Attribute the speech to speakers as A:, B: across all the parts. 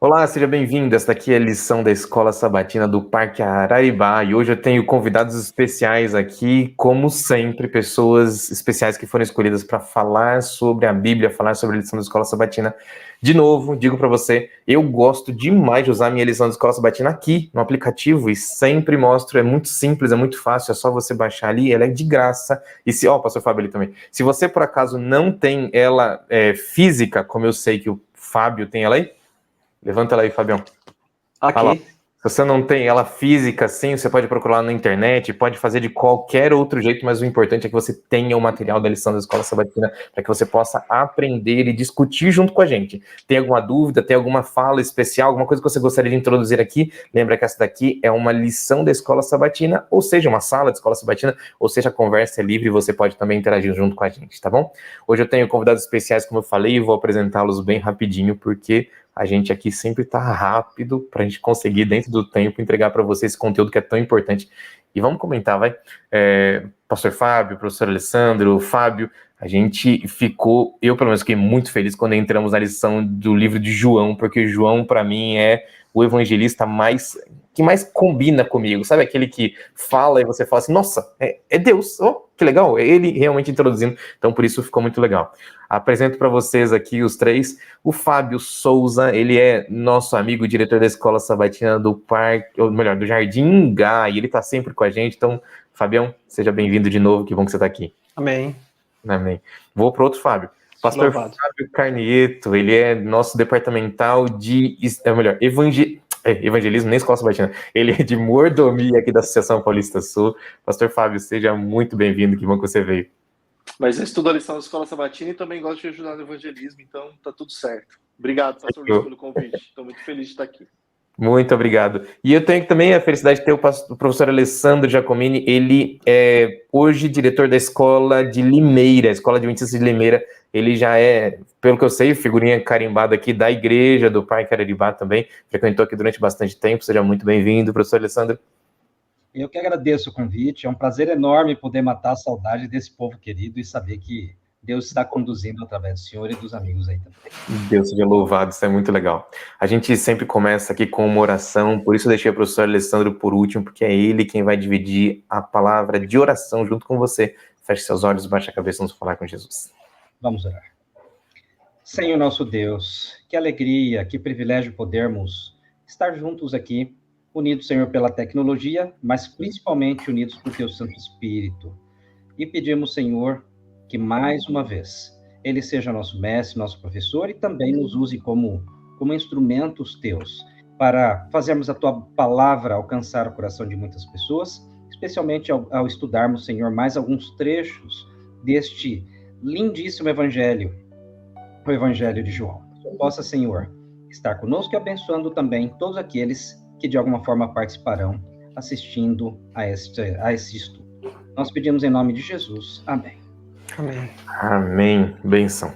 A: Olá, seja bem-vindo. Esta aqui é a lição da Escola Sabatina do Parque Araribá e hoje eu tenho convidados especiais aqui, como sempre, pessoas especiais que foram escolhidas para falar sobre a Bíblia, falar sobre a lição da Escola Sabatina. De novo, digo para você, eu gosto demais de usar a minha lição da Escola Sabatina aqui no aplicativo e sempre mostro, é muito simples, é muito fácil, é só você baixar ali, ela é de graça. E se, pastor Fábio ali também, se você por acaso não tem ela física, como eu sei que o Fábio tem ela aí, levanta ela aí, Fabião. Fala.
B: Aqui.
A: Se você não tem ela física, sim, você pode procurar na internet, pode fazer de qualquer outro jeito, mas o importante é que você tenha o material da lição da Escola Sabatina para que você possa aprender e discutir junto com a gente. Tem alguma dúvida, tem alguma fala especial, alguma coisa que você gostaria de introduzir aqui? Lembra que essa daqui é uma lição da Escola Sabatina, ou seja, uma sala de Escola Sabatina, ou seja, a conversa é livre e você pode também interagir junto com a gente, tá bom? Hoje eu tenho convidados especiais, como eu falei, e vou apresentá-los bem rapidinho, porque a gente aqui sempre está rápido para a gente conseguir, dentro do tempo, entregar para vocês esse conteúdo que é tão importante. E vamos comentar, vai? Pastor Fábio, professor Alessandro, Fábio, a gente ficou, eu pelo menos fiquei muito feliz quando entramos na lição do livro de João, porque João, para mim, é o evangelista que mais combina comigo, sabe? Aquele que fala e você fala assim, nossa, é Deus, oh, que legal, é ele realmente introduzindo, então por isso ficou muito legal. Apresento para vocês aqui os três, o Fábio Souza, ele é nosso amigo, diretor da Escola Sabatina do Parque, ou melhor, do Jardim Ingá, e ele está sempre com a gente, então, Fabião, seja bem-vindo de novo, que bom que você está aqui.
B: Amém.
A: Amém. Vou para outro Fábio. Pastor Fábio Carnieto, ele é nosso departamental de, evangelismo, nem Escola Sabatina, ele é de mordomia aqui da Associação Paulista Sul. Pastor Fábio, seja muito bem-vindo, que bom que você veio.
C: Mas eu estudo a lição da Escola Sabatina e também gosto de ajudar no evangelismo, então tá tudo certo. Obrigado, pastor Luiz, pelo convite. Estou muito feliz de estar aqui.
A: Muito obrigado. E eu tenho também a felicidade de ter o professor Alessandro Giacomini, ele é hoje diretor da Escola de Limeira, Escola de Adventista de Limeira. Ele já é, pelo que eu sei, figurinha carimbada aqui da igreja do Parque Araribá também, frequentou aqui durante bastante tempo. Seja muito bem-vindo, professor Alessandro.
D: Eu que agradeço o convite, é um prazer enorme poder matar a saudade desse povo querido e saber que Deus está conduzindo através do senhor e dos amigos aí também.
A: Deus seja louvado, isso é muito legal. A gente sempre começa aqui com uma oração, por isso eu deixei o professor Alessandro por último, porque é ele quem vai dividir a palavra de oração junto com você. Feche seus olhos, baixe a cabeça e vamos falar com Jesus.
D: Vamos orar. Senhor nosso Deus, que alegria, que privilégio podermos estar juntos aqui, unidos, Senhor, pela tecnologia, mas principalmente unidos por Teu Santo Espírito. E pedimos, Senhor, que mais uma vez Ele seja nosso mestre, nosso professor e também nos use como instrumentos Teus para fazermos a Tua palavra alcançar o coração de muitas pessoas, especialmente ao estudarmos, Senhor, mais alguns trechos deste lindíssimo Evangelho, o Evangelho de João. Que possa, Senhor, estar conosco e abençoando também todos aqueles que de alguma forma participarão assistindo a esse estudo. Nós pedimos em nome de Jesus. Amém.
B: Amém.
A: Amém. Benção.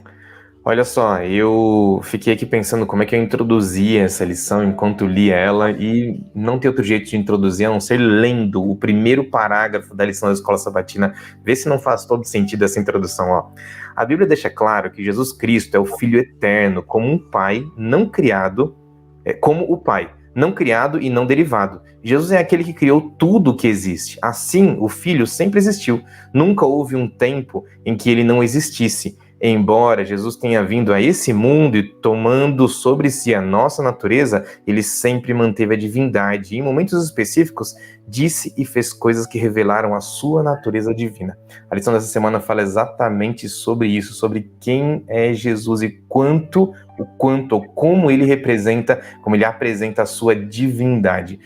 A: Olha só, eu fiquei aqui pensando como é que eu introduzi essa lição enquanto lia ela e não tem outro jeito de introduzir a não ser lendo o primeiro parágrafo da lição da Escola Sabatina. Vê se não faz todo sentido essa introdução, ó. A Bíblia deixa claro que Jesus Cristo é o Filho eterno, como um pai não criado, como o Pai, não criado e não derivado. Jesus é aquele que criou tudo que existe. Assim, o Filho sempre existiu. Nunca houve um tempo em que ele não existisse. Embora Jesus tenha vindo a esse mundo e tomando sobre si a nossa natureza, ele sempre manteve a divindade e, em momentos específicos, disse e fez coisas que revelaram a sua natureza divina. A lição dessa semana fala exatamente sobre isso, sobre quem é Jesus e como ele representa, como ele apresenta a sua divindade.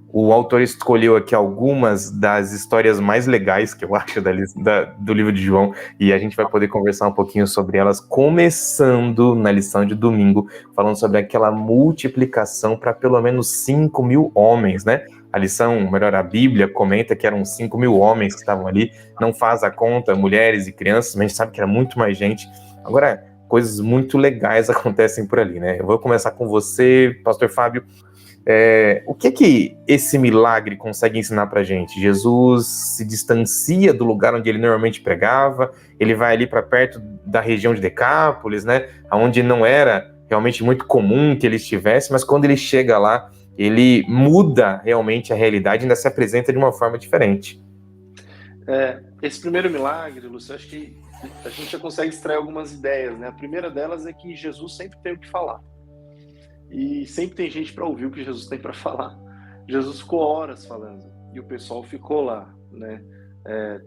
A: O autor escolheu aqui algumas das histórias mais legais que eu acho do livro de João, e a gente vai poder conversar um pouquinho sobre elas, começando na lição de domingo, falando sobre aquela multiplicação para pelo menos 5.000 homens, né? A lição, melhor, a Bíblia comenta que eram 5.000 homens que estavam ali, não faz a conta, mulheres e crianças, mas a gente sabe que era muito mais gente. Agora, coisas muito legais acontecem por ali, né? Eu vou começar com você, pastor Fábio. O que esse milagre consegue ensinar pra gente? Jesus se distancia do lugar onde ele normalmente pregava, ele vai ali para perto da região de Decápolis, né? Onde não era realmente muito comum que ele estivesse, mas quando ele chega lá, ele muda realmente a realidade e ainda se apresenta de uma forma diferente.
C: Esse primeiro milagre, Lúcio, acho que a gente já consegue extrair algumas ideias, né? A primeira delas é que Jesus sempre tem o que falar. E sempre tem gente para ouvir o que Jesus tem para falar. Jesus ficou horas falando e o pessoal ficou lá, né?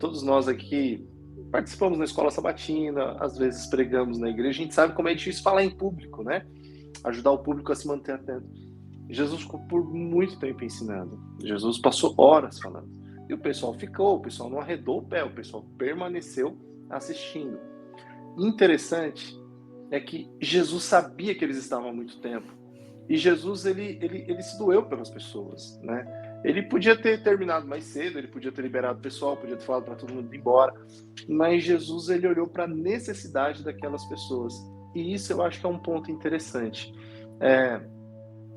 C: Todos nós aqui participamos na escola sabatina, às vezes pregamos na igreja, a gente sabe como é difícil falar em público, né? Ajudar o público a se manter atento. Jesus ficou por muito tempo ensinando. Jesus passou horas falando. E o pessoal ficou, o pessoal não arredou o pé, o pessoal permaneceu assistindo. Interessante é que Jesus sabia que eles estavam há muito tempo. E Jesus, ele se doeu pelas pessoas, né? Ele podia ter terminado mais cedo, ele podia ter liberado o pessoal, podia ter falado para todo mundo ir embora. Mas Jesus, ele olhou para a necessidade daquelas pessoas. E isso eu acho que é um ponto interessante.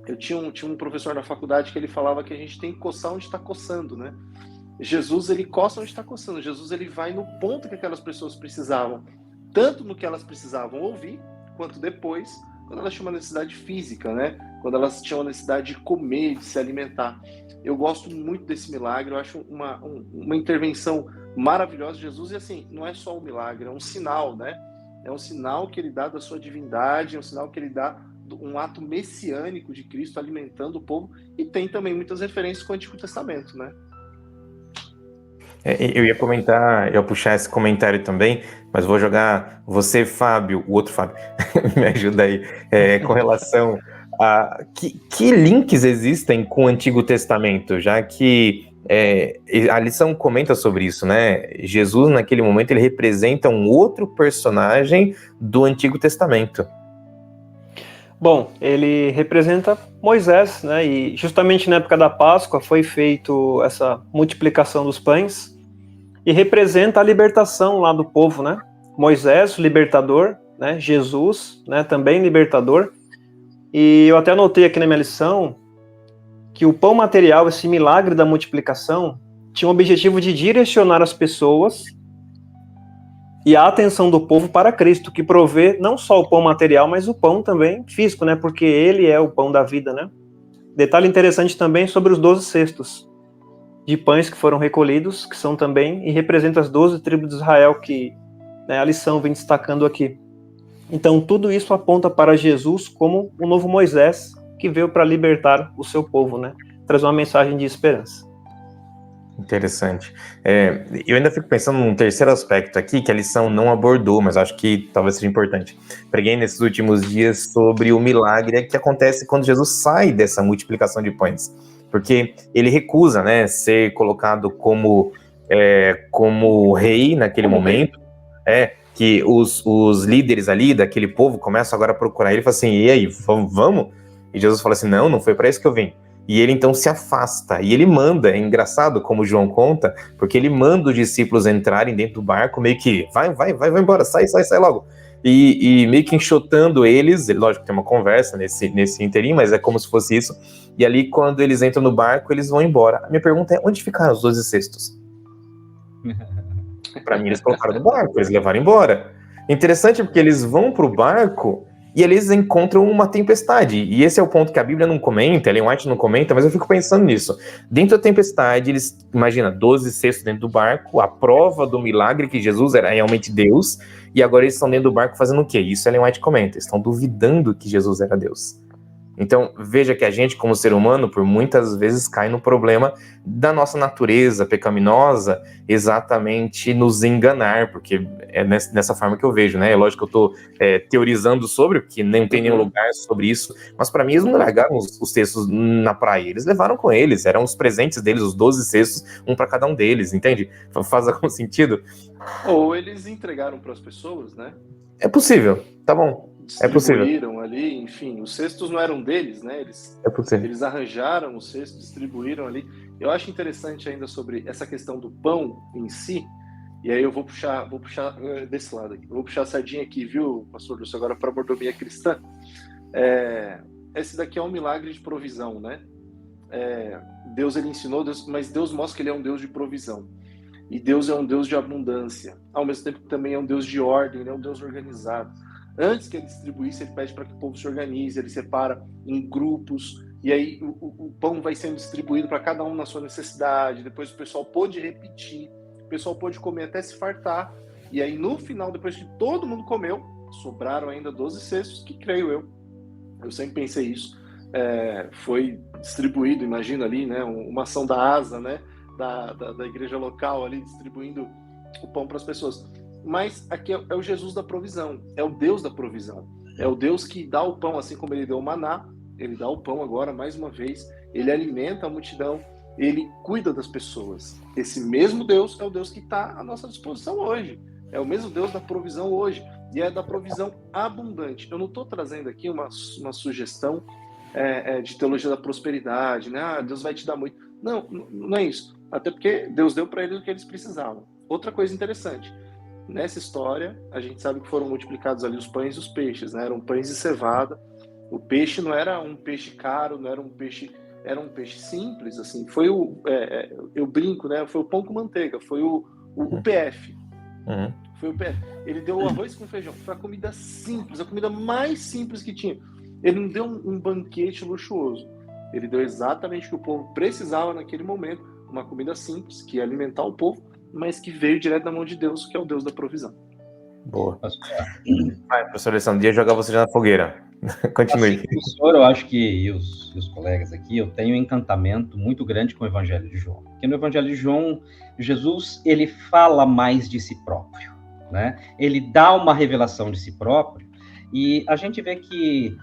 C: Eu tinha um professor na faculdade que ele falava que a gente tem que coçar onde está coçando, né? Jesus, ele coça onde está coçando. Jesus, ele vai no ponto que aquelas pessoas precisavam. Tanto no que elas precisavam ouvir, quanto depois, quando elas tinham uma necessidade física, né? Quando elas tinham a necessidade de comer, de se alimentar. Eu gosto muito desse milagre, eu acho uma intervenção maravilhosa de Jesus. E assim, não é só um milagre, é um sinal, né? É um sinal que ele dá da sua divindade, é um sinal que ele dá um ato messiânico de Cristo alimentando o povo. E tem também muitas referências com o Antigo Testamento, né?
A: Eu ia comentar, eu ia puxar esse comentário também, mas vou jogar você, Fábio, o outro Fábio, me ajuda aí, com relação a que links existem com o Antigo Testamento, já que a lição comenta sobre isso, né? Jesus, naquele momento, ele representa um outro personagem do Antigo Testamento.
B: Bom, ele representa Moisés, né? E justamente na época da Páscoa foi feito essa multiplicação dos pães e representa a libertação lá do povo, né? Moisés, o libertador, né? Jesus, né? Também libertador. E eu até anotei aqui na minha lição que o pão material, esse milagre da multiplicação, tinha o objetivo de direcionar as pessoas e a atenção do povo para Cristo, que provê não só o pão material, mas o pão também físico, né? Porque ele é o pão da vida, né? Detalhe interessante também sobre os 12 cestos de pães que foram recolhidos, que são também, e representam as 12 tribos de Israel, que, né, a lição vem destacando aqui. Então, tudo isso aponta para Jesus como o novo Moisés, que veio para libertar o seu povo, né? Traz uma mensagem de esperança.
A: Interessante. Eu ainda fico pensando num terceiro aspecto aqui, que a lição não abordou, mas acho que talvez seja importante. Preguei nesses últimos dias sobre o milagre que acontece quando Jesus sai dessa multiplicação de pães. Porque ele recusa, né, ser colocado como rei naquele momento. Que os líderes ali daquele povo começam agora a procurar ele e falam assim, e aí, vamos? E Jesus fala assim, não foi para isso que eu vim. E ele então se afasta, e ele manda, é engraçado como João conta, porque ele manda os discípulos entrarem dentro do barco, meio que, vai embora, sai logo. E meio que enxotando eles, lógico que tem uma conversa nesse interim, mas é como se fosse isso. E ali, quando eles entram no barco, eles vão embora. A minha pergunta é, onde ficaram os 12 cestos? Para mim, eles colocaram no barco, eles levaram embora. Interessante porque eles vão pro barco e eles encontram uma tempestade. E esse é o ponto que a Bíblia não comenta, Ellen White não comenta, mas eu fico pensando nisso. Dentro da tempestade, eles, imagina, 12 cestos dentro do barco, a prova do milagre que Jesus era realmente Deus, e agora eles estão dentro do barco fazendo o quê? Isso Ellen White comenta, estão duvidando que Jesus era Deus. Então, veja que a gente, como ser humano, por muitas vezes cai no problema da nossa natureza pecaminosa, exatamente nos enganar, porque é nessa forma que eu vejo, né? É lógico que eu estou teorizando sobre, porque não tem nenhum lugar sobre isso, mas para mim eles não largaram os cestos na praia, eles levaram com eles, eram os presentes deles, os 12 cestos, um para cada um deles, entende? Faz algum sentido?
C: Ou eles entregaram para as pessoas, né?
A: É possível, tá bom. É possível.
C: Distribuíram ali, enfim, os cestos não eram deles, né? Eles arranjaram os cestos, distribuíram ali. Eu acho interessante ainda sobre essa questão do pão em si, e aí eu vou puxar desse lado aqui. Eu vou puxar a sardinha aqui, viu, pastor Lúcio, agora para a mordomia cristã. Esse daqui é um milagre de provisão, né? Deus, ele ensinou, mas Deus mostra que ele é um Deus de provisão. E Deus é um Deus de abundância. Ao mesmo tempo que também é um Deus de ordem, ele é um Deus organizado. Antes que ele distribuísse, ele pede para que o povo se organize, ele separa em grupos, e aí o pão vai sendo distribuído para cada um na sua necessidade. Depois o pessoal pôde repetir, o pessoal pôde comer até se fartar, e aí no final, depois que todo mundo comeu, sobraram ainda 12 cestos, que creio eu sempre pensei isso, foi distribuído, imagina ali, né, uma ação da ASA, né, da igreja local ali, distribuindo o pão para as pessoas. Mas aqui é o Jesus da provisão, é o Deus da provisão, é o Deus que dá o pão, assim como ele deu o maná, ele dá o pão agora, mais uma vez, ele alimenta a multidão, ele cuida das pessoas. Esse mesmo Deus é o Deus que está à nossa disposição hoje, é o mesmo Deus da provisão hoje, e é da provisão abundante. Eu não estou trazendo aqui uma sugestão de teologia da prosperidade, né? Deus vai te dar muito. Não, não é isso. Até porque Deus deu para eles o que eles precisavam. Outra coisa interessante, nessa história, a gente sabe que foram multiplicados ali os pães e os peixes, né? Eram pães de cevada. O peixe não era um peixe caro, não era um peixe, era um peixe simples, assim. Foi eu brinco, né? Foi o pão com manteiga, foi o PF.
A: Uhum.
C: Foi o PF. Ele deu o arroz com feijão. Foi a comida simples, a comida mais simples que tinha. Ele não deu um banquete luxuoso. Ele deu exatamente o que o povo precisava naquele momento, uma comida simples, que ia alimentar o povo, mas que veio direto da mão de Deus, que é o Deus da provisão.
A: Boa. Vai, professor Alessandro, ia jogar você já na fogueira. Continue.
D: Assim, professor, eu acho que e os colegas aqui, eu tenho um encantamento muito grande com o Evangelho de João. Porque no Evangelho de João, Jesus, ele fala mais de si próprio, né? Ele dá uma revelação de si próprio, e a gente vê que,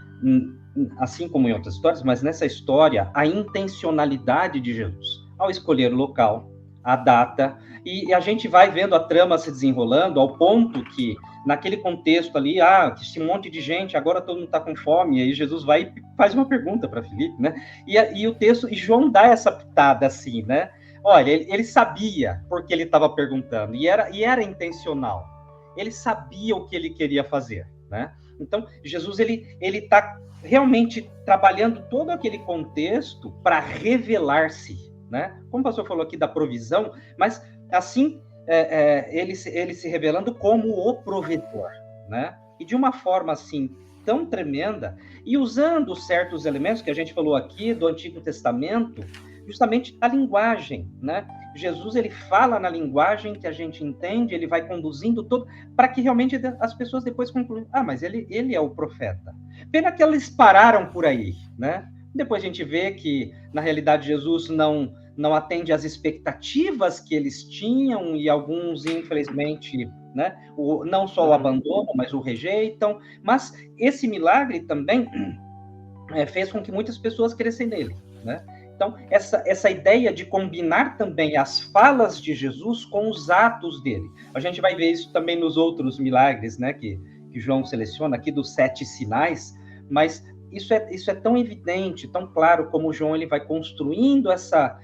D: assim como em outras histórias, mas nessa história, a intencionalidade de Jesus, ao escolher o local, a data, e a gente vai vendo a trama se desenrolando ao ponto que, naquele contexto ali, esse monte de gente, agora todo mundo está com fome, e aí Jesus vai e faz uma pergunta para Filipe, né? E o texto, e João dá essa pitada assim, né? Olha, ele sabia porque ele estava perguntando, e era intencional. Ele sabia o que ele queria fazer, né? Então, Jesus, ele está realmente trabalhando todo aquele contexto para revelar-se, né? Como o pastor falou aqui da provisão, mas assim, ele se revelando como o provedor, né? E de uma forma assim tão tremenda, e usando certos elementos que a gente falou aqui do Antigo Testamento, justamente a linguagem, né? Jesus, ele fala na linguagem que a gente entende, ele vai conduzindo todo, para que realmente as pessoas depois concluam, mas ele é o profeta. Pena que eles pararam por aí, né? Depois a gente vê que, na realidade, Jesus não atende às expectativas que eles tinham, e alguns, infelizmente, né, não só o abandonam, mas o rejeitam. Mas esse milagre também fez com que muitas pessoas crescem nele, né? Então, essa ideia de combinar também as falas de Jesus com os atos dele. A gente vai ver isso também nos outros milagres, né, que João seleciona aqui, dos 7 sinais, mas isso é tão evidente, tão claro, como João ele vai construindo essa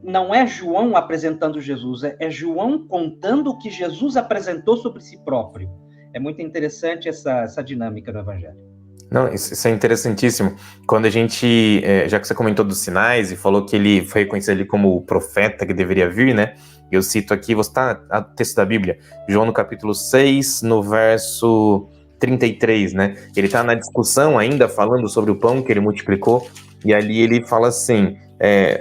D: não é João apresentando Jesus, é João contando o que Jesus apresentou sobre si próprio. É muito interessante essa dinâmica no Evangelho.
A: Não, isso é interessantíssimo. Quando a gente, já que você comentou dos sinais e falou que ele foi reconhecido ali como o profeta que deveria vir, né? Eu cito aqui, você está no texto da Bíblia, João no capítulo 6, no verso 33, né? Ele está na discussão ainda, falando sobre o pão que ele multiplicou, e ali ele fala assim,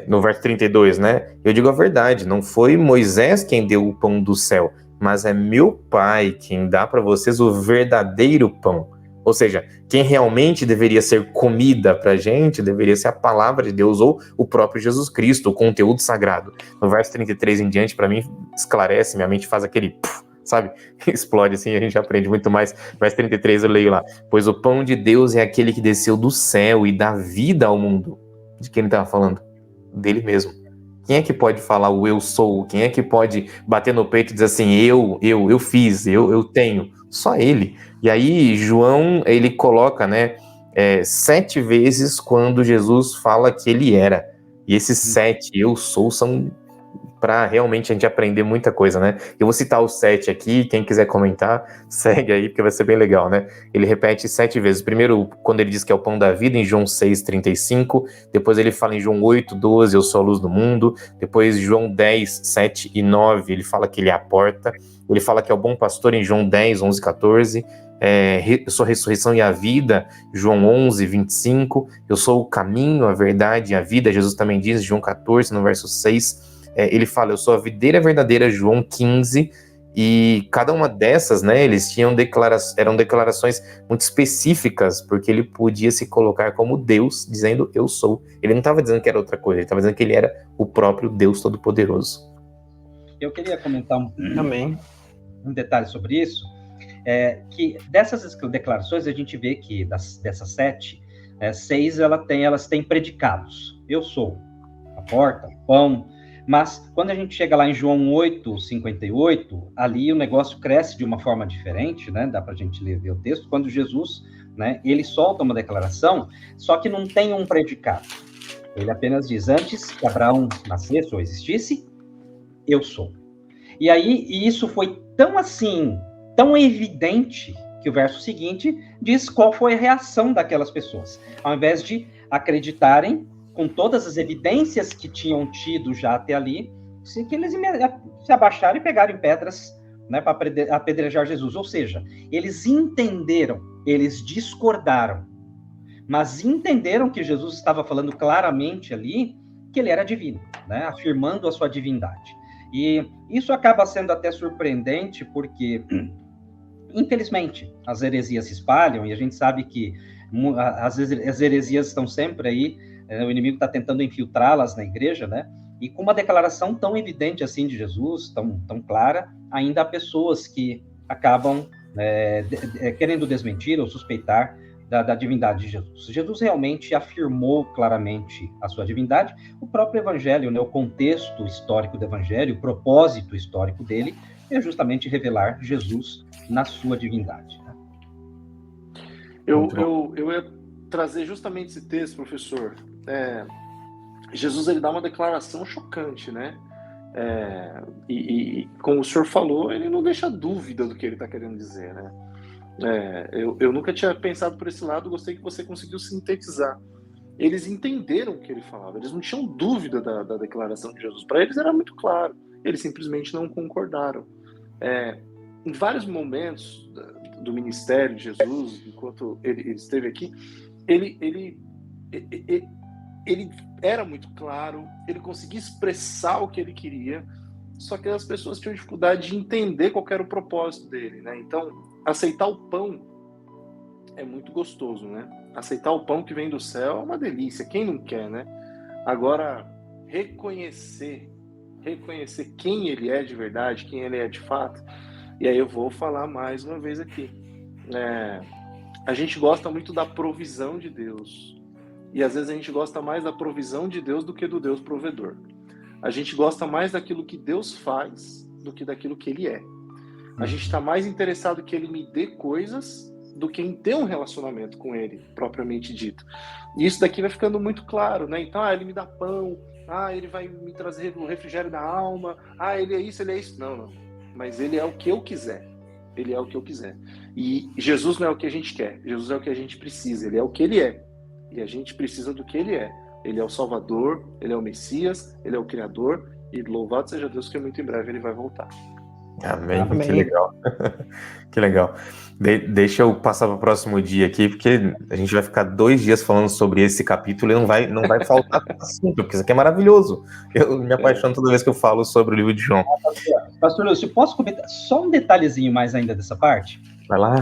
A: no verso 32, né? Eu digo a verdade, não foi Moisés quem deu o pão do céu, mas é meu Pai quem dá para vocês o verdadeiro pão. Ou seja, quem realmente deveria ser comida para a gente, deveria ser a palavra de Deus ou o próprio Jesus Cristo, o conteúdo sagrado. No verso 33 em diante, para mim, esclarece, minha mente faz aquele, sabe? Explode assim, a gente aprende muito mais. Verso 33 eu leio lá. Pois o pão de Deus é aquele que desceu do céu e dá vida ao mundo. De quem ele estava falando? Dele mesmo. Quem é que pode falar o eu sou? Quem é que pode bater no peito e dizer assim, eu fiz, eu tenho? Só ele. E aí, João, ele coloca, né, 7 vezes quando Jesus fala que ele era. E esses 7 eu sou são para realmente a gente aprender muita coisa, né? Eu vou citar os 7 aqui, quem quiser comentar, segue aí, porque vai ser bem legal, né? Ele repete 7 vezes. Primeiro, quando ele diz que é o pão da vida, em João 6:35. Depois ele fala em João 8:12, eu sou a luz do mundo. Depois, João 10:7 e 9, ele fala que ele é a porta. Ele fala que é o bom pastor em João 10:11, 14. eu sou a ressurreição e a vida, João 11, 25, eu sou o caminho, a verdade e a vida, Jesus também diz, João 14, no verso 6, ele fala, eu sou a videira verdadeira, João 15, e cada uma dessas, né, eles tinham eram declarações muito específicas, porque ele podia se colocar como Deus, dizendo, eu sou. Ele não estava dizendo que era outra coisa, ele estava dizendo que ele era o próprio Deus Todo-Poderoso.
D: Eu queria comentar
B: Amém.
D: um detalhe sobre isso, que dessas declarações a gente vê que dessas 7, 6 elas têm predicados. Eu sou a porta, o pão, mas quando a gente chega lá em João 8, 58, ali o negócio cresce de uma forma diferente, né? Dá para a gente ver o texto, quando Jesus, né, ele solta uma declaração, só que não tem um predicado. Ele apenas diz, antes que Abraão nascesse ou existisse, eu sou. E aí, isso foi tão evidente, que o verso seguinte diz qual foi a reação daquelas pessoas. Ao invés de acreditarem, com todas as evidências que tinham tido já até ali, que eles se abaixaram e pegaram pedras, né, para apedrejar Jesus. Ou seja, eles entenderam, eles discordaram, mas entenderam que Jesus estava falando claramente ali que ele era divino, né, afirmando a sua divindade. E isso acaba sendo até surpreendente, porque, infelizmente, as heresias se espalham, e a gente sabe que as heresias estão sempre aí, o inimigo está tentando infiltrá-las na igreja, né? E com uma declaração tão evidente assim de Jesus, tão clara, ainda há pessoas que acabam querendo desmentir ou suspeitar da divindade de Jesus. Jesus realmente afirmou claramente a sua divindade. O próprio evangelho, né, o contexto histórico do evangelho, o propósito histórico dele, é justamente revelar Jesus na sua divindade. Né?
C: Eu ia trazer justamente esse texto, professor. Jesus, ele dá uma declaração chocante, né? E como o senhor falou, ele não deixa dúvida do que ele está querendo dizer, né? Eu nunca tinha pensado por esse lado, gostei que você conseguiu sintetizar. Eles entenderam o que ele falava, eles não tinham dúvida da declaração de Jesus. Para eles era muito claro, eles simplesmente não concordaram. Em vários momentos do ministério de Jesus, enquanto ele esteve aqui, ele era muito claro, ele conseguia expressar o que ele queria, só que as pessoas tinham dificuldade de entender qual era o propósito dele, né? Então, aceitar o pão é muito gostoso, né? Aceitar o pão que vem do céu é uma delícia, quem não quer, né? Agora, reconhecer quem ele é de verdade, quem ele é de fato, e aí eu vou falar mais uma vez aqui. A gente gosta muito da provisão de Deus, e às vezes a gente gosta mais da provisão de Deus do que do Deus provedor. A gente gosta mais daquilo que Deus faz do que daquilo que ele é. A gente está mais interessado que ele me dê coisas do que em ter um relacionamento com ele, propriamente dito. E isso daqui vai ficando muito claro, né? Então, ele me dá pão, ele vai me trazer o refrigério da alma, ele é isso, ele é isso. Não. Mas ele é o que eu quiser. Ele é o que eu quiser. E Jesus não é o que a gente quer. Jesus é o que a gente precisa. Ele é o que ele é. E a gente precisa do que ele é. Ele é o Salvador, ele é o Messias, ele é o Criador. E louvado seja Deus que muito em breve ele vai voltar.
A: Amém. Que legal. Que legal. Deixa eu passar para o próximo dia aqui, porque a gente vai ficar 2 dias falando sobre esse capítulo e não vai faltar assunto, porque isso aqui é maravilhoso. Eu me apaixono toda vez que eu falo sobre o livro de João.
D: Pastor Lúcio, posso comentar só um detalhezinho mais ainda dessa parte?
A: Vai lá.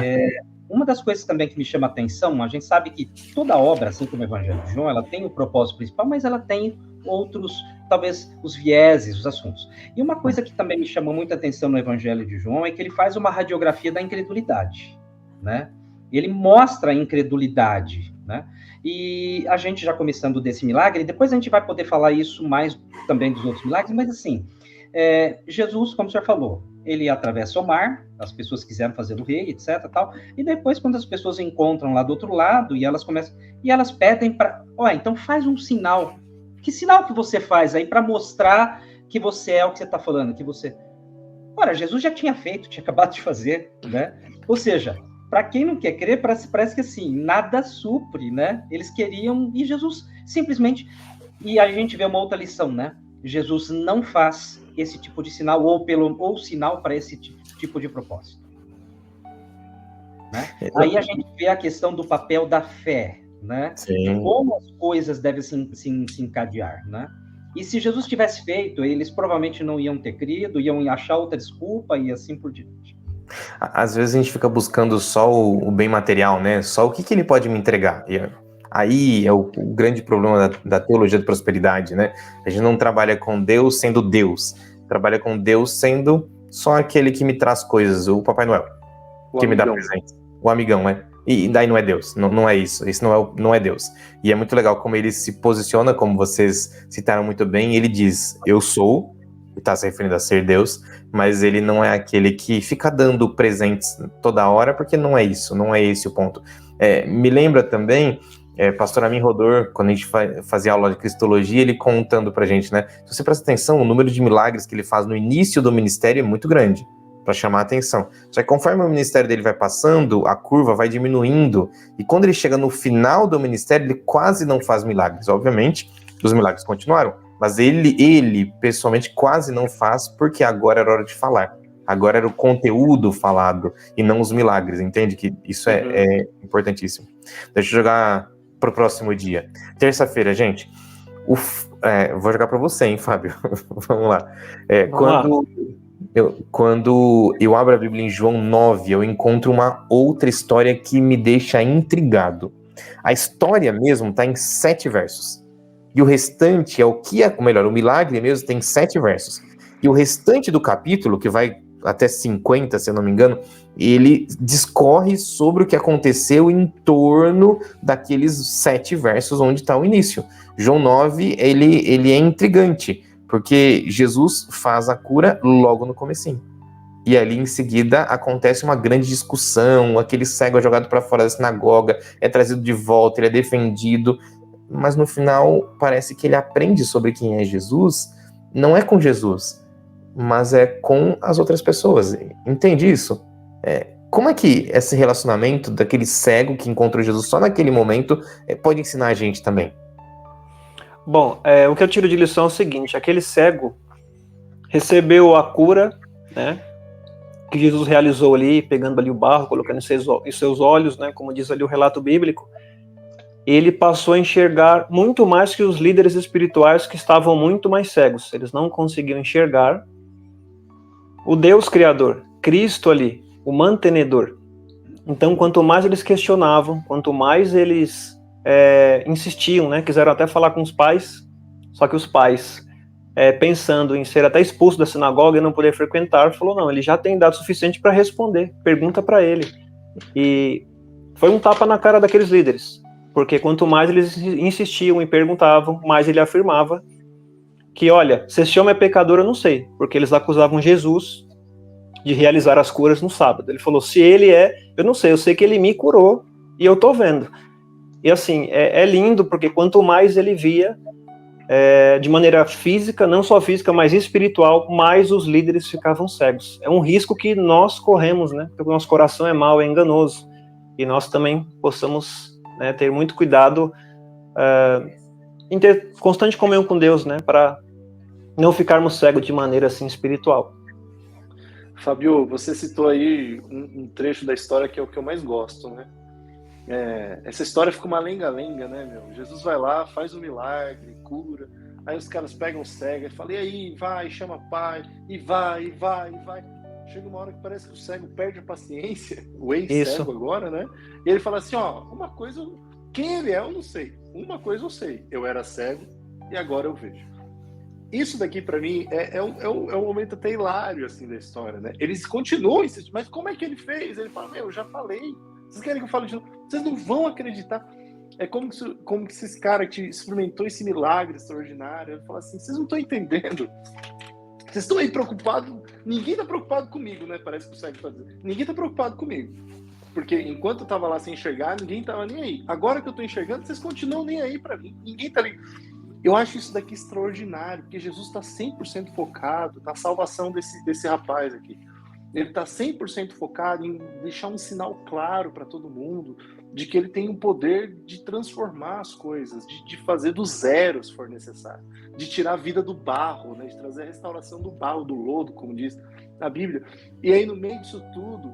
D: Uma das coisas também que me chama a atenção, a gente sabe que toda obra, assim como o Evangelho de João, ela tem o propósito principal, mas ela tem outros, talvez, os vieses, os assuntos. E uma coisa que também me chamou muita atenção no Evangelho de João é que ele faz uma radiografia da incredulidade, né? Ele mostra a incredulidade, né? E a gente já começando desse milagre, depois a gente vai poder falar isso mais também dos outros milagres, mas assim, Jesus, como o senhor falou, ele atravessa o mar, as pessoas quiseram fazer o rei, etc, tal, e depois quando as pessoas encontram lá do outro lado, e elas pedem para, então faz um sinal. Que sinal que você faz aí para mostrar que você é o que você está falando, que você... Ora, Jesus já tinha feito, tinha acabado de fazer, né? Ou seja, para quem não quer crer, parece que assim, nada supre, né? Eles queriam, e Jesus simplesmente... E a gente vê uma outra lição, né? Jesus não faz esse tipo de sinal, ou sinal para esse tipo de propósito. né? Aí a gente vê a questão do papel da fé, né? De
A: Sim.
D: como as coisas devem se encadear, né? E se Jesus tivesse feito, eles provavelmente não iam ter crido, iam achar outra desculpa e assim por diante.
A: Às vezes a gente fica buscando só o bem material, né? Só o que ele pode me entregar. E aí é o grande problema da teologia de prosperidade, né? A gente não trabalha com Deus sendo Deus. Trabalha com Deus sendo só aquele que me traz coisas, o Papai Noel, que me dá presente. O amigão, né? E daí não é Deus, não é isso. Isso não é Deus. E é muito legal como ele se posiciona, como vocês citaram muito bem. Ele diz, eu sou, está se referindo a ser Deus, mas ele não é aquele que fica dando presentes toda hora, porque não é isso, não é esse o ponto. Me lembra também, pastor Amin Rodor, quando a gente fazia aula de Cristologia, ele contando pra gente, né? Se você presta atenção, o número de milagres que ele faz no início do ministério é muito grande, para chamar a atenção. Só que conforme o ministério dele vai passando, a curva vai diminuindo, e quando ele chega no final do ministério, ele quase não faz milagres. Obviamente, os milagres continuaram, mas ele pessoalmente quase não faz, porque agora era hora de falar. Agora era o conteúdo falado e não os milagres, entende? Que isso é importantíssimo. Deixa eu jogar pro próximo dia. Terça-feira, gente. Vou jogar para você, hein, Fábio? Vamos lá. Quando eu abro a Bíblia em João 9, eu encontro uma outra história que me deixa intrigado. A história mesmo está em 7 versos. E o restante é o milagre mesmo tem 7 versos. E o restante do capítulo, que vai até 50, se eu não me engano, ele discorre sobre o que aconteceu em torno daqueles 7 versos onde está o início. João 9, ele é intrigante, porque Jesus faz a cura logo no comecinho. E ali em seguida acontece uma grande discussão, aquele cego é jogado para fora da sinagoga, é trazido de volta, ele é defendido, mas no final parece que ele aprende sobre quem é Jesus, não é com Jesus, mas é com as outras pessoas. Entende isso? Como é que esse relacionamento daquele cego que encontrou Jesus só naquele momento pode ensinar a gente também?
B: Bom, o que eu tiro de lição é o seguinte: aquele cego recebeu a cura, né, que Jesus realizou ali, pegando ali o barro, colocando em seus olhos, né, como diz ali o relato bíblico. Ele passou a enxergar muito mais que os líderes espirituais que estavam muito mais cegos. Eles não conseguiam enxergar o Deus Criador, Cristo ali, o mantenedor. Então, quanto mais eles questionavam, quanto mais eles insistiam, né, quiseram até falar com os pais, só que os pais, pensando em ser até expulso da sinagoga e não poder frequentar, falou, não, ele já tem dado suficiente para responder, pergunta para ele. E foi um tapa na cara daqueles líderes, porque quanto mais eles insistiam e perguntavam, mais ele afirmava que, olha, se esse homem é pecador, eu não sei, porque eles acusavam Jesus de realizar as curas no sábado. Ele falou, se ele eu não sei, eu sei que ele me curou e eu tô vendo. E assim, é lindo, porque quanto mais ele via, de maneira física, não só física, mas espiritual, mais os líderes ficavam cegos. É um risco que nós corremos, né? Porque o nosso coração é mau, é enganoso. E nós também possamos, né, ter muito cuidado em ter constante comunhão com Deus, né? Para não ficarmos cegos de maneira assim espiritual.
C: Fábio, você citou aí um trecho da história que é o que eu mais gosto, né? Essa história fica uma lenga-lenga, né, meu? Jesus vai lá, faz um milagre, cura, aí os caras pegam o cego e falam, e aí, vai, chama pai, e vai. Chega uma hora que parece que o cego perde a paciência, o ex-cego agora, né? E ele fala assim, ó, uma coisa, quem ele é eu não sei, uma coisa eu sei, eu era cego e agora eu vejo. Isso daqui, para mim, é um momento até hilário, assim, da história, né? Eles continuam insistindo, mas como é que ele fez? Ele fala, eu já falei. Vocês querem que eu fale de novo? Vocês não vão acreditar. É como que esse cara que experimentou esse milagre extraordinário, ele fala assim, vocês não estão entendendo. Vocês estão aí preocupados, ninguém está preocupado comigo, né? Parece que o cego está dizendo. Ninguém está preocupado comigo. Porque enquanto eu estava lá sem enxergar, ninguém estava nem aí. Agora que eu estou enxergando, vocês continuam nem aí para mim. Ninguém está ali. Eu acho isso daqui extraordinário, porque Jesus está 100% focado na salvação desse rapaz aqui. Ele está 100% focado em deixar um sinal claro para todo mundo de que ele tem o poder de transformar as coisas, de fazer do zero, se for necessário, de tirar a vida do barro, né? De trazer a restauração do barro, do lodo, como diz a Bíblia. E aí, no meio disso tudo,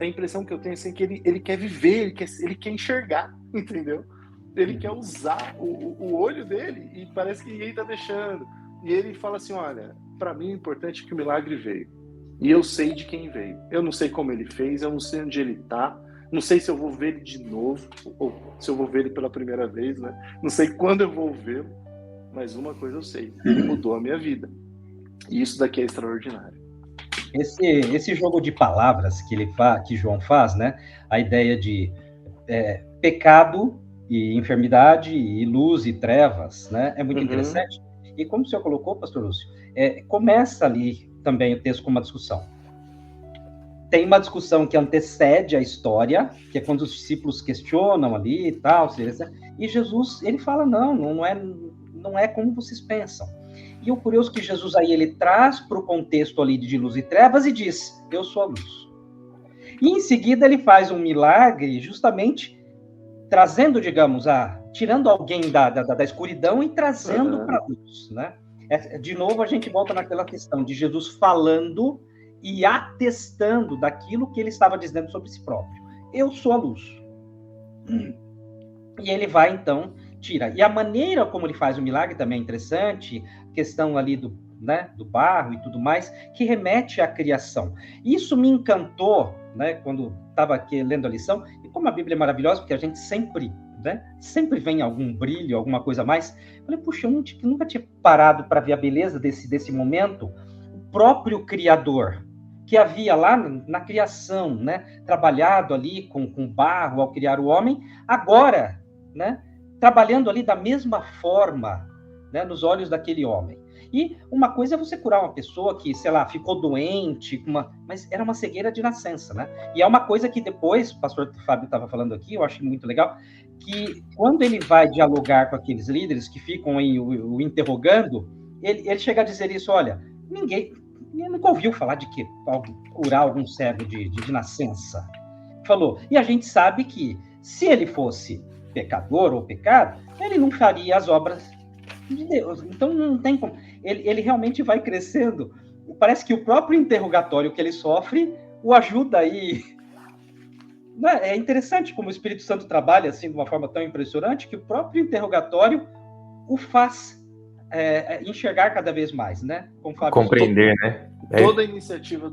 C: a impressão que eu tenho assim, é que ele quer viver, ele quer enxergar, entendeu? Ele quer usar o olho dele e parece que ninguém tá deixando. E ele fala assim, olha, para mim o importante é que o milagre veio. E eu sei de quem veio. Eu não sei como ele fez, eu não sei onde ele tá, não sei se eu vou ver ele de novo, ou se eu vou ver ele pela primeira vez, né? Não sei quando eu vou vê-lo, mas uma coisa eu sei, ele mudou a minha vida. E isso daqui é extraordinário.
D: Esse jogo de palavras que João faz, né? A ideia de pecado e enfermidade, e luz e trevas, né? É muito interessante. E como o senhor colocou, pastor Lúcio, começa ali também o texto com uma discussão. Tem uma discussão que antecede a história, que é quando os discípulos questionam ali e tal, e Jesus, ele fala, não é como vocês pensam. E o curioso é que Jesus aí, ele traz para o contexto ali de luz e trevas e diz, eu sou a luz. E em seguida ele faz um milagre justamente trazendo, digamos, tirando alguém da escuridão e trazendo para a luz, né? De novo, a gente volta naquela questão de Jesus falando e atestando daquilo que ele estava dizendo sobre si próprio. Eu sou a luz. E ele vai, então, tira. E a maneira como ele faz o milagre também é interessante, questão ali do barro e tudo mais, que remete à criação. Isso me encantou, né, quando estava aqui lendo a lição, e como a Bíblia é maravilhosa, porque a gente sempre vem algum brilho, alguma coisa a mais. Eu falei, puxa, eu nunca tinha parado para ver a beleza desse momento. O próprio Criador, que havia lá na criação, né, trabalhado ali com barro ao criar o homem, agora, né, trabalhando ali da mesma forma, né, nos olhos daquele homem. E uma coisa é você curar uma pessoa que, sei lá, ficou doente, mas era uma cegueira de nascença, né? E é uma coisa que depois, o pastor Fábio estava falando aqui, eu achei muito legal, que quando ele vai dialogar com aqueles líderes que ficam aí o interrogando, ele chega a dizer isso, olha, ninguém nunca ouviu falar de que curar algum cego de nascença. Falou, e a gente sabe que se ele fosse pecador ou pecado, ele não faria as obras de Deus. Então não tem como. Ele realmente vai crescendo. Parece que o próprio interrogatório que ele sofre o ajuda aí. É interessante como o Espírito Santo trabalha assim de uma forma tão impressionante que o próprio interrogatório o faz enxergar cada vez mais, né?
A: Compreender, né?
C: Toda a iniciativa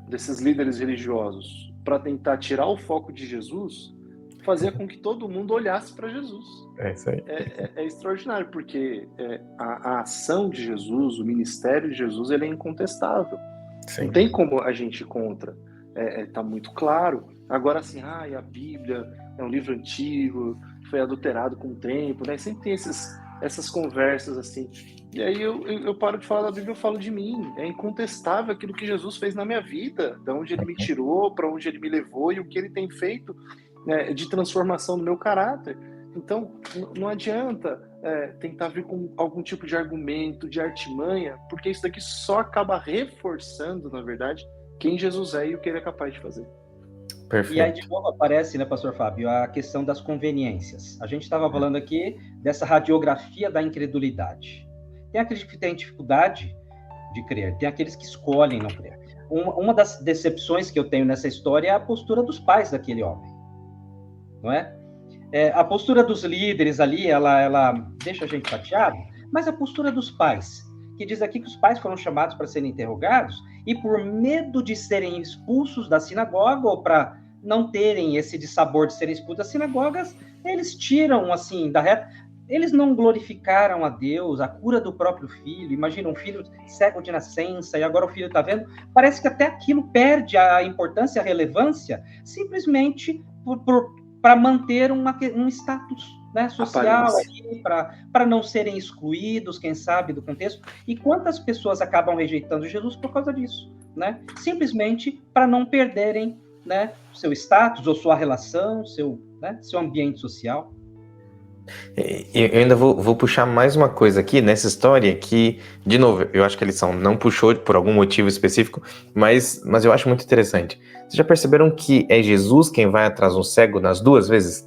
C: desses líderes religiosos para tentar tirar o foco de Jesus fazia com que todo mundo olhasse para Jesus.
A: É isso aí.
C: É extraordinário, porque a ação de Jesus, o ministério de Jesus, ele é incontestável. Sim. Não tem como a gente ir contra. Tá muito claro. Agora, assim, a Bíblia é um livro antigo, foi adulterado com o tempo, né? Sempre tem essas conversas, assim. E aí eu paro de falar da Bíblia, eu falo de mim. É incontestável aquilo que Jesus fez na minha vida, de onde ele me tirou, para onde ele me levou e o que ele tem feito de transformação do meu caráter. Então, não adianta tentar vir com algum tipo de argumento, de artimanha, porque isso daqui só acaba reforçando, na verdade, quem Jesus é e o que ele é capaz de fazer.
D: Perfeito. E aí, de novo, aparece, né, pastor Fábio, a questão das conveniências. A gente estava falando aqui dessa radiografia da incredulidade. Tem aqueles que têm dificuldade de crer, tem aqueles que escolhem não crer. Uma das decepções que eu tenho nessa história é a postura dos pais daquele homem. Não é? A postura dos líderes ali, ela deixa a gente chateado, mas a postura dos pais, que diz aqui que os pais foram chamados para serem interrogados e por medo de serem expulsos da sinagoga ou para não terem esse dissabor de serem expulsos das sinagogas, eles tiram assim da reta. Eles não glorificaram a Deus, a cura do próprio filho. Imagina um filho cego de nascença e agora o filho está vendo. Parece que até aquilo perde a importância, a relevância, simplesmente para manter um status, né, social, para não serem excluídos, quem sabe, do contexto. E quantas pessoas acabam rejeitando Jesus por causa disso, né? Simplesmente para não perderem, né, seu status ou sua relação, seu ambiente social.
A: Eu ainda vou puxar mais uma coisa aqui nessa história que, de novo, eu acho que a lição não puxou por algum motivo específico, mas eu acho muito interessante. Vocês já perceberam que é Jesus quem vai atrás de um cego nas duas vezes?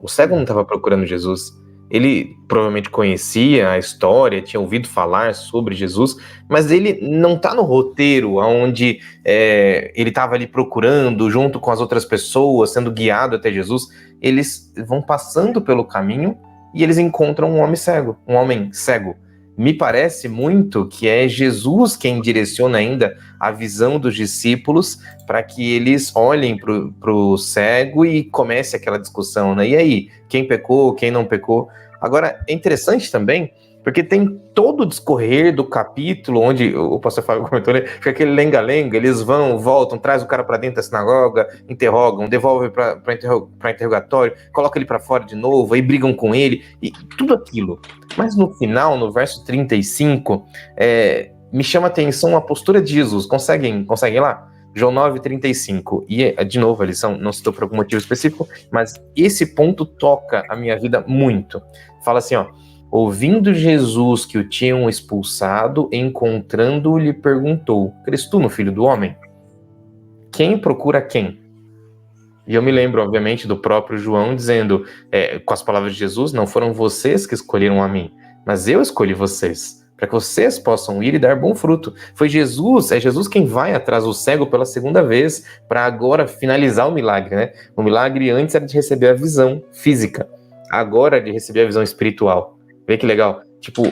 A: O cego não estava procurando Jesus. ele provavelmente conhecia a história, tinha ouvido falar sobre Jesus, mas ele não está no roteiro onde ele estava ali procurando, junto com as outras pessoas, sendo guiado até Jesus. Eles vão passando pelo caminho e eles encontram um homem cego. Me parece muito que é Jesus quem direciona ainda a visão dos discípulos para que eles olhem para o cego e comece aquela discussão, né? E aí, quem pecou, quem não pecou? Agora, é interessante também, porque tem todo o discorrer do capítulo, onde o pastor Fábio comentou, né, fica aquele lenga-lenga, eles vão, voltam, traz o cara para dentro da sinagoga, interrogam, devolve para interrogatório, coloca ele para fora de novo, aí brigam com ele, e tudo aquilo. Mas no final, no verso 35, me chama a atenção a postura de Jesus. Conseguem lá? João 9:35. E, de novo, a lição não citou por algum motivo específico, mas esse ponto toca a minha vida muito. Fala assim, ó: ouvindo Jesus que o tinham expulsado, encontrando-o, lhe perguntou: crês tu no Filho do Homem? Quem procura quem? E eu me lembro, obviamente, do próprio João dizendo, com as palavras de Jesus: não foram vocês que escolheram a mim, mas eu escolhi vocês, para que vocês possam ir e dar bom fruto. É Jesus quem vai atrás do cego pela segunda vez, para agora finalizar o milagre, né? O milagre antes era de receber a visão física, agora é de receber a visão espiritual. Vê que legal. Tipo,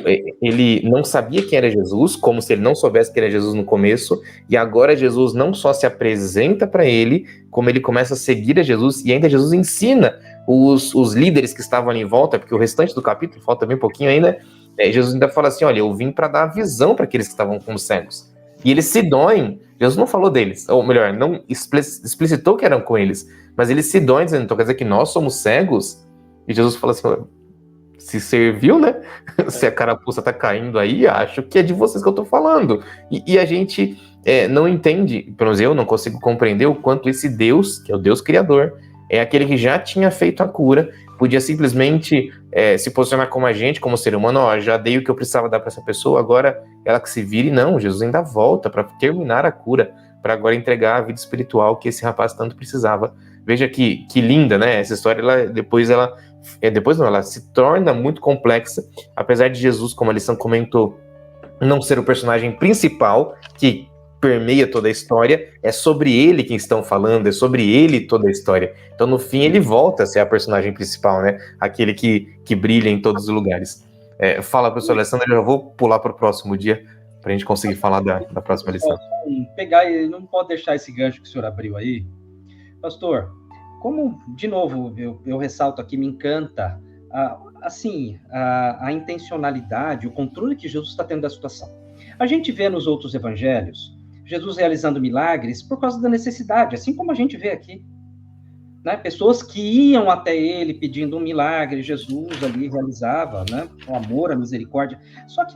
A: ele não sabia quem era Jesus, como se ele não soubesse quem era Jesus no começo, e agora Jesus não só se apresenta para ele, como ele começa a seguir a Jesus, e ainda Jesus ensina os líderes que estavam ali em volta, porque o restante do capítulo, falta bem pouquinho ainda, Jesus ainda fala assim: olha, eu vim para dar a visão para aqueles que estavam como cegos. E eles se doem. Jesus não falou deles, ou melhor, não explicitou que eram com eles, mas eles se doem dizendo: então quer dizer que nós somos cegos? E Jesus fala assim: se serviu, né? Se a carapuça tá caindo aí, acho que é de vocês que eu tô falando. E a gente não entende, pelo menos eu não consigo compreender o quanto esse Deus, que é o Deus Criador, é aquele que já tinha feito a cura, podia simplesmente se posicionar como a gente, como ser humano: ó, já dei o que eu precisava dar para essa pessoa, agora ela que se vire. Não, Jesus ainda volta para terminar a cura, para agora entregar a vida espiritual que esse rapaz tanto precisava. Veja que linda, né? Essa história, ela se torna muito complexa, apesar de Jesus, como a lição comentou, não ser o personagem principal que permeia toda a história. É sobre ele que estão falando, é sobre ele toda a história. Então, no fim, ele volta a ser a personagem principal, né? Aquele que brilha em todos os lugares. Fala, professor Alessandro, eu já vou pular para o próximo dia, para a gente conseguir falar da próxima lição.
D: Não pode deixar esse gancho que o senhor abriu aí. Pastor, como, de novo, eu ressalto aqui, me encanta, a intencionalidade, o controle que Jesus está tendo da situação. A gente vê nos outros evangelhos Jesus realizando milagres por causa da necessidade, assim como a gente vê aqui, né? Pessoas que iam até ele pedindo um milagre, Jesus ali realizava, né? O amor, a misericórdia. Só que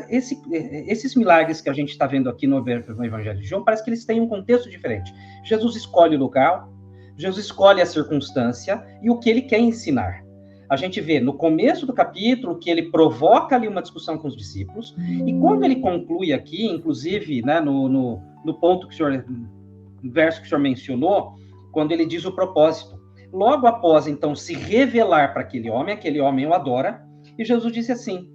D: esses milagres que a gente está vendo aqui no evangelho de João, parece que eles têm um contexto diferente. Jesus escolhe o lugar, Jesus escolhe a circunstância e o que ele quer ensinar. A gente vê no começo do capítulo que ele provoca ali uma discussão com os discípulos, e quando ele conclui aqui, inclusive, né, no ponto que no verso que o senhor mencionou, quando ele diz o propósito, logo após, então, se revelar para aquele homem o adora, e Jesus disse assim: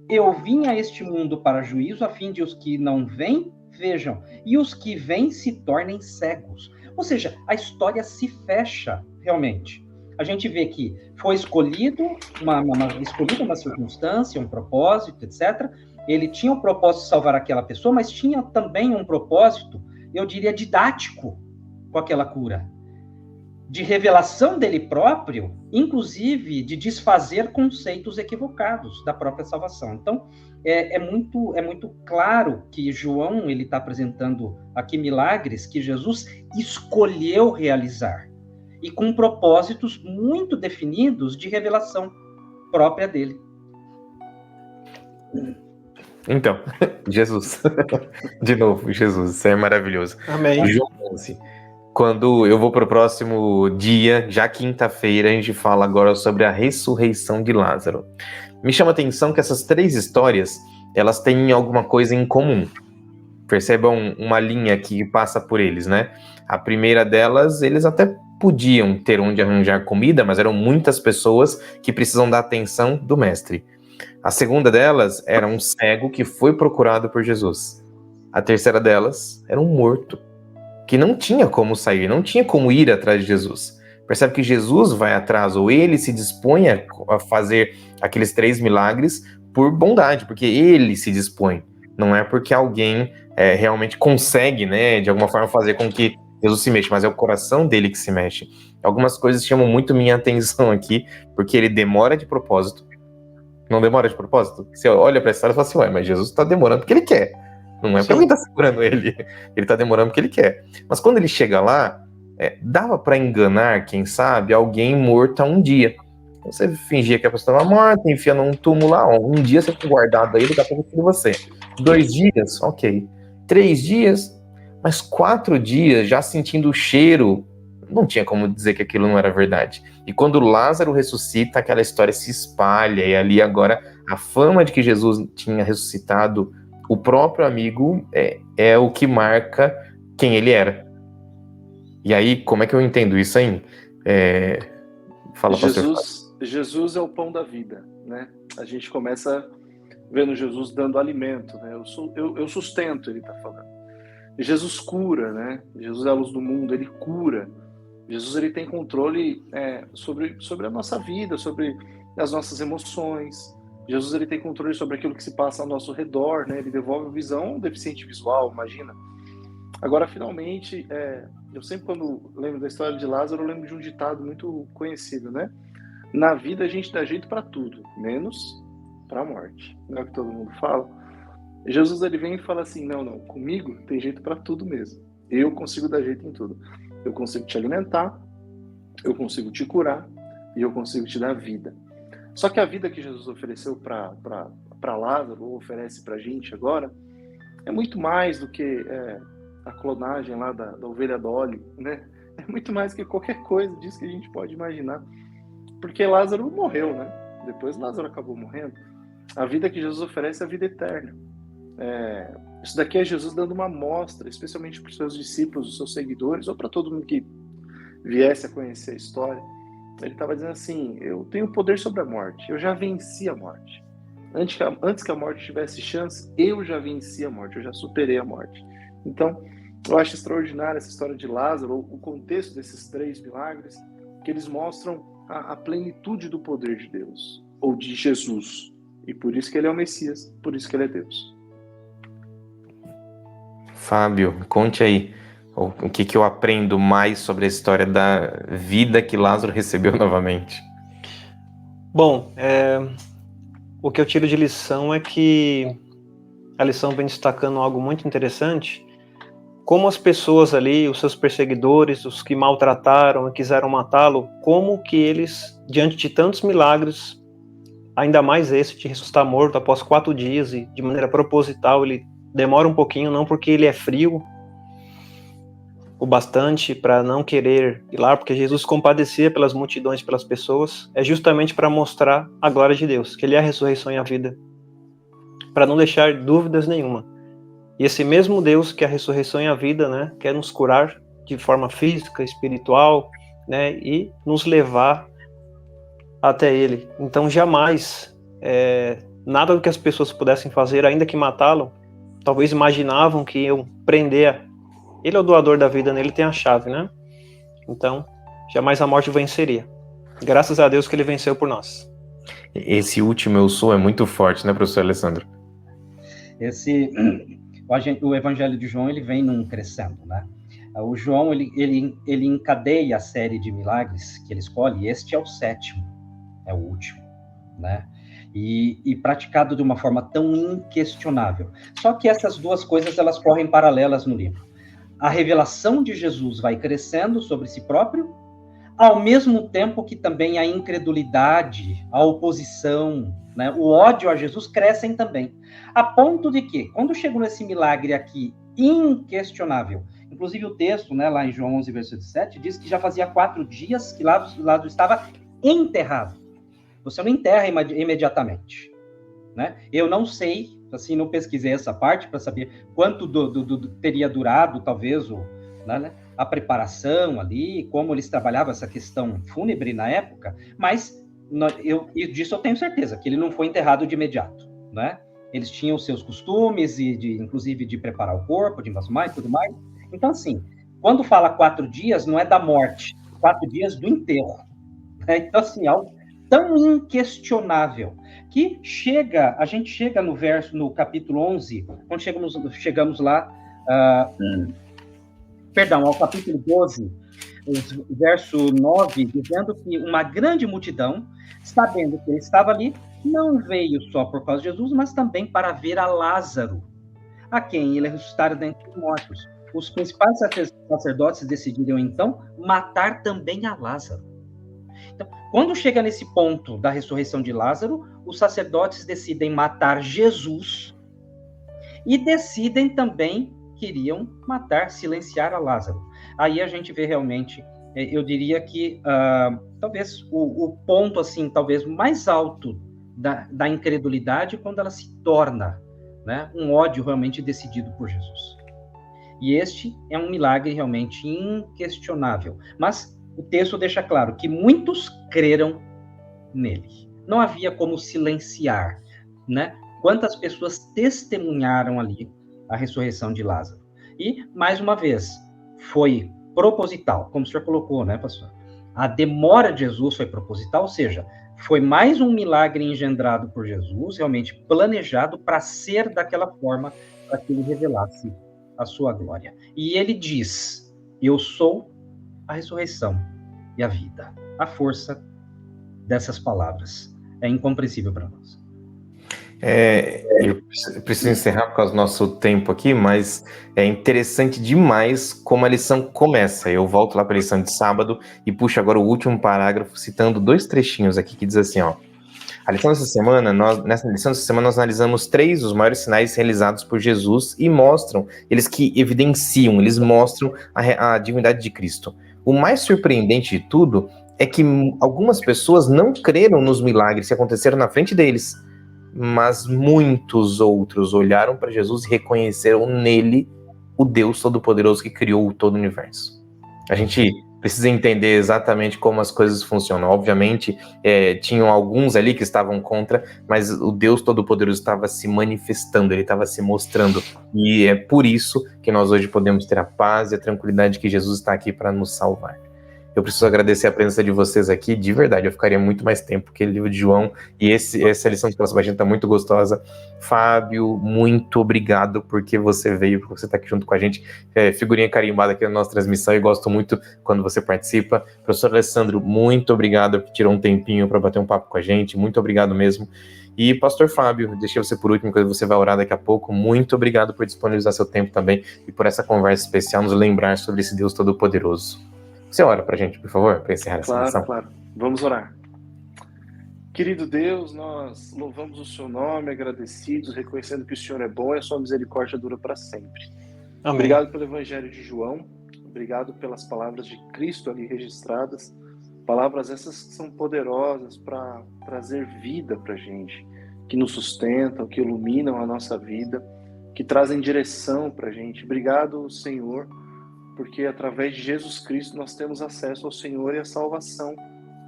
D: eu vim a este mundo para juízo, a fim de os que não vêm, vejam, e os que vêm se tornem cegos. Ou seja, a história se fecha, realmente. A gente vê que foi escolhida uma circunstância, um propósito, etc. Ele tinha o propósito de salvar aquela pessoa, mas tinha também um propósito, eu diria, didático com aquela cura. De revelação dele próprio, inclusive de desfazer conceitos equivocados da própria salvação. Então, é muito claro que João ele está apresentando aqui milagres que Jesus escolheu realizar, e com propósitos muito definidos de revelação própria dele.
A: Então, Jesus. De novo, Jesus. Isso é maravilhoso.
B: Amém.
A: João 11. Quando eu vou para o próximo dia, já quinta-feira, a gente fala agora sobre a ressurreição de Lázaro. Me chama a atenção que essas três histórias, elas têm alguma coisa em comum. Percebam uma linha que passa por eles, né? A primeira delas, eles até podiam ter onde arranjar comida, mas eram muitas pessoas que precisam da atenção do mestre. A segunda delas era um cego que foi procurado por Jesus. A terceira delas era um morto, que não tinha como sair, não tinha como ir atrás de Jesus. Percebe que Jesus vai atrás, ou ele se dispõe a fazer aqueles 3 milagres por bondade, porque ele se dispõe. Não é porque alguém realmente consegue, né, de alguma forma fazer com que Jesus se mexa, mas é o coração dele que se mexe. Algumas coisas chamam muito minha atenção aqui, porque ele demora de propósito. Não demora de propósito? Você olha para a história e fala assim, ué, mas Jesus está demorando porque ele quer. Não é porque alguém está segurando ele. Ele está demorando porque ele quer. Mas quando ele chega lá, dava para enganar, quem sabe, alguém morto há um dia. Você fingia que a pessoa estava morta, enfia num túmulo lá, um dia você fica guardado aí, daqui a pouco de você. 2 dias, ok. 3 dias, mas 4 dias já sentindo o cheiro, não tinha como dizer que aquilo não era verdade. E quando Lázaro ressuscita, aquela história se espalha, e ali agora a fama de que Jesus tinha ressuscitado o próprio amigo é o que marca quem ele era. E aí, como é que eu entendo isso aí? Fala, pastor.
C: Jesus é o pão da vida, né? A gente começa vendo Jesus dando alimento, né? Eu sustento, ele está falando. Jesus cura, né? Jesus é a luz do mundo, ele cura. Jesus ele tem controle sobre a nossa vida, sobre as nossas emoções. Jesus ele tem controle sobre aquilo que se passa ao nosso redor, né? Ele devolve visão a um deficiente visual, imagina. Agora, finalmente, eu sempre quando lembro da história de Lázaro, eu lembro de um ditado muito conhecido, né? Na vida a gente dá jeito para tudo, menos para a morte. Não é o que todo mundo fala? Jesus ele vem e fala assim, não, comigo tem jeito para tudo mesmo. Eu consigo dar jeito em tudo. Eu consigo te alimentar, eu consigo te curar e eu consigo te dar vida. Só que a vida que Jesus ofereceu para Lázaro, ou oferece para a gente agora, é muito mais do que a clonagem lá da ovelha Dolly, né? É muito mais que qualquer coisa disso que a gente pode imaginar. Porque Lázaro morreu, né? Depois Lázaro acabou morrendo. A vida que Jesus oferece é a vida eterna. Isso daqui é Jesus dando uma amostra, especialmente para os seus discípulos, os seus seguidores, ou para todo mundo que viesse a conhecer a história. Ele estava dizendo assim, eu tenho poder sobre a morte, eu já venci a morte. Antes que a morte tivesse chance, eu já venci a morte, eu já superei a morte. Então, eu acho extraordinária essa história de Lázaro, o contexto desses 3 milagres, que eles mostram a plenitude do poder de Deus, ou de Jesus. E por isso que ele é o Messias, por isso que ele é Deus.
A: Fábio, conte aí o que eu aprendo mais sobre a história da vida que Lázaro recebeu novamente.
B: Bom, o que eu tiro de lição é que a lição vem destacando algo muito interessante, como as pessoas ali, os seus perseguidores, os que maltrataram e quiseram matá-lo, como que eles, diante de tantos milagres, ainda mais esse de ressuscitar morto após 4 dias e de maneira proposital, ele demora um pouquinho, não porque ele é frio o bastante para não querer ir lá, porque Jesus compadecia pelas multidões, pelas pessoas, é justamente para mostrar a glória de Deus, que ele é a ressurreição e a vida, para não deixar dúvidas nenhuma. E esse mesmo Deus que é a ressurreição e a vida, né, quer nos curar de forma física, espiritual, né, e nos levar até ele. Então jamais nada do que as pessoas pudessem fazer, ainda que matá-lo, talvez imaginavam que iam prender. Ele é o doador da vida, nele tem a chave, né? Então, jamais a morte venceria. Graças a Deus que ele venceu por nós.
A: Esse último eu sou é muito forte, né, professor Alessandro?
D: O Evangelho de João, ele vem num crescendo, né? O João, ele encadeia a série de milagres que ele escolhe, e este é o 7º, é o último, né? E praticado de uma forma tão inquestionável. Só que essas duas coisas, elas correm paralelas no livro. A revelação de Jesus vai crescendo sobre si próprio, ao mesmo tempo que também a incredulidade, a oposição, né, o ódio a Jesus crescem também. A ponto de que, quando chegou nesse milagre aqui, inquestionável, inclusive o texto, né, lá em João 11, versículo 7, diz que já fazia 4 dias que Lázaro estava enterrado. Você não enterra imediatamente, né? Eu não sei, assim, não pesquisei essa parte para saber quanto teria durado, talvez, a preparação ali, como eles trabalhavam essa questão fúnebre na época, mas disso eu tenho certeza, que ele não foi enterrado de imediato, né? Eles tinham os seus costumes, inclusive de preparar o corpo, de embalsamar e tudo mais. Então, assim, quando fala 4 dias, não é da morte, 4 dias do enterro. Né? Então, assim, algo tão inquestionável, que a gente chega no capítulo 11, quando chegamos lá, ao capítulo 12, verso 9, dizendo que uma grande multidão, sabendo que ele estava ali, não veio só por causa de Jesus, mas também para ver a Lázaro, a quem ele ressuscitara dentre os mortos. Os principais sacerdotes decidiram, então, matar também a Lázaro. Então, quando chega nesse ponto da ressurreição de Lázaro, os sacerdotes decidem matar Jesus e decidem também, queriam silenciar a Lázaro. Aí a gente vê realmente, eu diria que talvez o ponto, assim, talvez mais alto da incredulidade, quando ela se torna, né, um ódio realmente decidido por Jesus. E este é um milagre realmente inquestionável. Mas o texto deixa claro que muitos creram nele. Não havia como silenciar, né? Quantas pessoas testemunharam ali a ressurreição de Lázaro. E, mais uma vez, foi proposital, como o senhor colocou, né, pastor? A demora de Jesus foi proposital, ou seja, foi mais um milagre engendrado por Jesus, realmente planejado para ser daquela forma, para que ele revelasse a sua glória. E ele diz: eu sou a ressurreição e a vida. A força dessas palavras é incompreensível para nós.
A: Eu preciso encerrar por causa do nosso tempo aqui, mas é interessante demais como a lição começa. Eu volto lá para a lição de sábado e puxo agora o último parágrafo, citando 2 trechinhos aqui que diz assim, ó. Nessa lição dessa semana, nós analisamos 3 dos maiores sinais realizados por Jesus e eles mostram a divindade de Cristo. O mais surpreendente de tudo é que algumas pessoas não creram nos milagres que aconteceram na frente deles, mas muitos outros olharam para Jesus e reconheceram nele o Deus Todo-Poderoso que criou todo o universo. A gente precisa entender exatamente como as coisas funcionam. Obviamente, tinham alguns ali que estavam contra, mas o Deus Todo-Poderoso estava se manifestando, ele estava se mostrando. E é por isso que nós hoje podemos ter a paz e a tranquilidade que Jesus está aqui para nos salvar. Eu preciso agradecer a presença de vocês aqui, de verdade, eu ficaria muito mais tempo que o livro de João, e essa lição de Escola Sabatina está muito gostosa. Fábio, muito obrigado porque você veio, porque você está aqui junto com a gente, figurinha carimbada aqui na nossa transmissão, e gosto muito quando você participa. Professor Alessandro, muito obrigado por tirar um tempinho para bater um papo com a gente, muito obrigado mesmo. E Pastor Fábio, deixei você por último, quando você vai orar daqui a pouco, muito obrigado por disponibilizar seu tempo também, e por essa conversa especial, nos lembrar sobre esse Deus Todo-Poderoso. Você ora pra gente, por favor, para encerrar essa lição?
C: Claro. Vamos orar. Querido Deus, nós louvamos o seu nome, agradecidos, reconhecendo que o Senhor é bom e a sua misericórdia dura para sempre.
B: Amém.
C: Obrigado pelo Evangelho de João, obrigado pelas palavras de Cristo ali registradas, palavras essas que são poderosas para trazer vida para a gente, que nos sustentam, que iluminam a nossa vida, que trazem direção para a gente. Obrigado, Senhor, porque através de Jesus Cristo nós temos acesso ao Senhor e à salvação.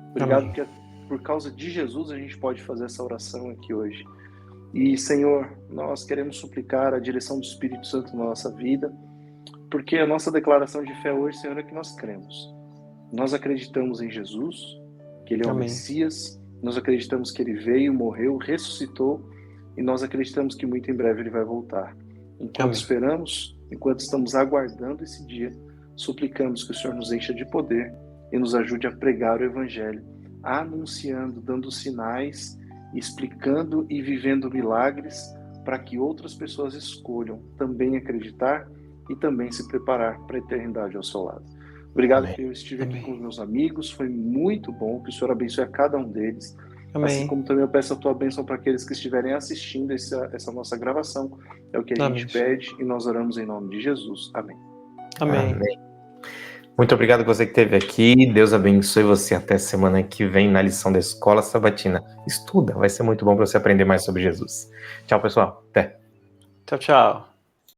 C: Obrigado, porque por causa de Jesus a gente pode fazer essa oração aqui hoje. E, Senhor, nós queremos suplicar a direção do Espírito Santo na nossa vida, porque a nossa declaração de fé hoje, Senhor, é que nós cremos. Nós acreditamos em Jesus, que Ele é o Messias, nós acreditamos que Ele veio, morreu, ressuscitou, e nós acreditamos que muito em breve Ele vai voltar. Enquanto esperamos, enquanto estamos aguardando esse dia, suplicamos que o Senhor nos encha de poder e nos ajude a pregar o Evangelho, anunciando, dando sinais, explicando e vivendo milagres, para que outras pessoas escolham também acreditar e também se preparar para a eternidade ao seu lado. Obrigado que eu estive aqui com os meus amigos, foi muito bom, que o Senhor abençoe a cada um deles. Assim como também eu peço a tua bênção para aqueles que estiverem assistindo essa nossa gravação. É o que a gente pede e nós oramos em nome de Jesus. Amém.
B: Amém.
A: Muito obrigado por você que esteve aqui. Deus abençoe você até semana que vem na lição da Escola Sabatina. Estuda, vai ser muito bom para você aprender mais sobre Jesus. Tchau, pessoal. Até.
B: Tchau.